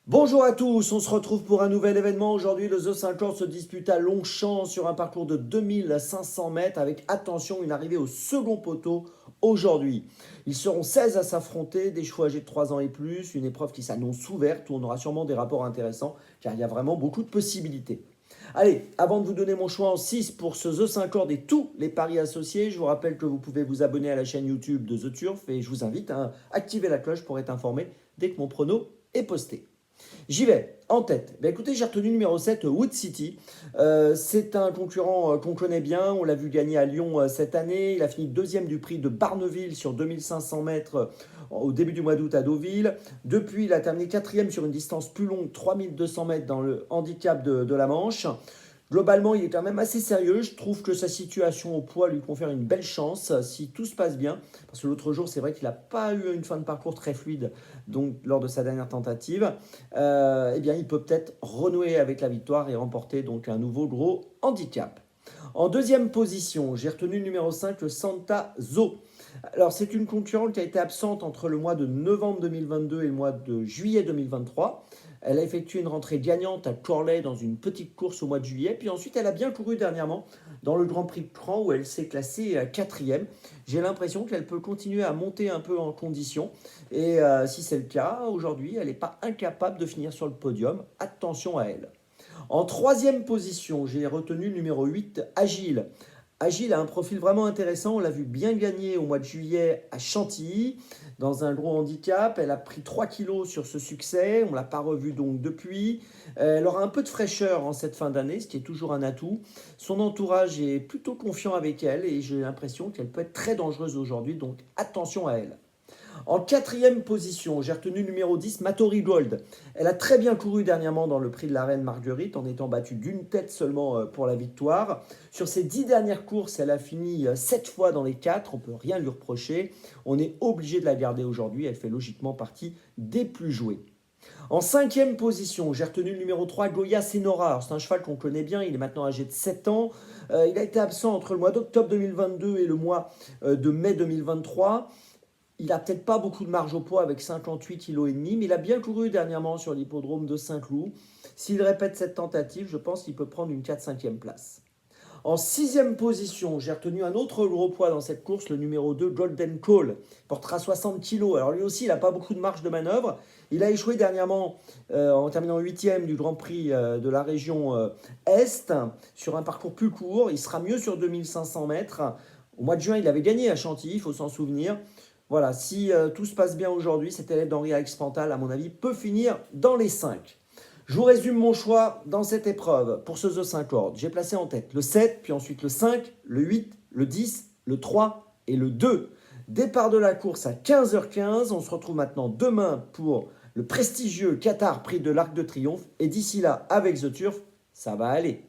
Bonjour à tous, on se retrouve pour un nouvel événement. Aujourd'hui, le The 50 se dispute à Longchamp sur un parcours de 2500 mètres avec, attention, une arrivée au second poteau aujourd'hui. Ils seront 16 à s'affronter, des chevaux âgés de 3 ans et plus, une épreuve qui s'annonce ouverte où on aura sûrement des rapports intéressants car il y a vraiment beaucoup de possibilités. Allez, avant de vous donner mon choix en 6 pour ce The 50 et tous les paris associés, je vous rappelle que vous pouvez vous abonner à la chaîne YouTube de The Turf et je vous invite à activer la cloche pour être informé dès que mon prono est posté. J'y vais, en tête. Ben écoutez, j'ai retenu numéro 7, Wood City. C'est un concurrent qu'on connaît bien. On l'a vu gagner à Lyon cette année. Il a fini deuxième du prix de Barneville sur 2500 mètres au début du mois d'août à Deauville. Depuis, il a terminé quatrième sur une distance plus longue, 3200 mètres dans le handicap de la Manche. Globalement, il est quand même assez sérieux. Je trouve que sa situation au poids lui confère une belle chance si tout se passe bien. Parce que l'autre jour, c'est vrai qu'il n'a pas eu une fin de parcours très fluide donc, lors de sa dernière tentative. Eh bien, il peut peut-être renouer avec la victoire et remporter donc un nouveau gros handicap. En deuxième position, j'ai retenu le numéro 5, le Santa Zo. Alors, c'est une concurrente qui a été absente entre le mois de novembre 2022 et le mois de juillet 2023. Elle a effectué une rentrée gagnante à Corlay dans une petite course au mois de juillet. Puis ensuite, elle a bien couru dernièrement dans le Grand Prix de Cran où elle s'est classée quatrième. J'ai l'impression qu'elle peut continuer à monter un peu en condition. Et si c'est le cas, aujourd'hui, elle n'est pas incapable de finir sur le podium. Attention à elle. En troisième position, j'ai retenu le numéro 8, Agile. Agile a un profil vraiment intéressant. On l'a vu bien gagner au mois de juillet à Chantilly dans un gros handicap. Elle a pris 3 kilos sur ce succès. On ne l'a pas revu donc depuis. Elle aura un peu de fraîcheur en cette fin d'année, ce qui est toujours un atout. Son entourage est plutôt confiant avec elle et j'ai l'impression qu'elle peut être très dangereuse aujourd'hui. Donc attention à elle. En quatrième position, j'ai retenu le numéro 10, Matori Gold. Elle a très bien couru dernièrement dans le prix de la Reine Marguerite en étant battue d'une tête seulement pour la victoire. Sur ses 10 dernières courses, elle a fini 7 fois dans les 4. On ne peut rien lui reprocher. On est obligé de la garder aujourd'hui. Elle fait logiquement partie des plus jouées. En cinquième position, j'ai retenu le numéro 3, Goya Senora. C'est un cheval qu'on connaît bien, il est maintenant âgé de 7 ans. Il a été absent entre le mois d'octobre 2022 et le mois de mai 2023. Il n'a peut-être pas beaucoup de marge au poids avec 58,5 kg, mais il a bien couru dernièrement sur l'hippodrome de Saint-Cloud. S'il répète cette tentative, je pense qu'il peut prendre une 4-5e place. En sixième position, j'ai retenu un autre gros poids dans cette course, le numéro 2, Golden Call. Il portera 60 kg. Alors lui aussi, il n'a pas beaucoup de marge de manœuvre. Il a échoué dernièrement en terminant 8e du Grand Prix de la région Est sur un parcours plus court. Il sera mieux sur 2500 mètres. Au mois de juin, il avait gagné à Chantilly, il faut s'en souvenir. Voilà, si tout se passe bien aujourd'hui, cet élève d'Henri Alexpantal, à mon avis, peut finir dans les 5. Je vous résume mon choix dans cette épreuve pour ce The 50. J'ai placé en tête le 7, puis ensuite le 5, le 8, le 10, le 3 et le 2. Départ de la course à 15h15. On se retrouve maintenant demain pour le prestigieux Qatar Prix de l'Arc de Triomphe. Et d'ici là, avec The Turf, ça va aller.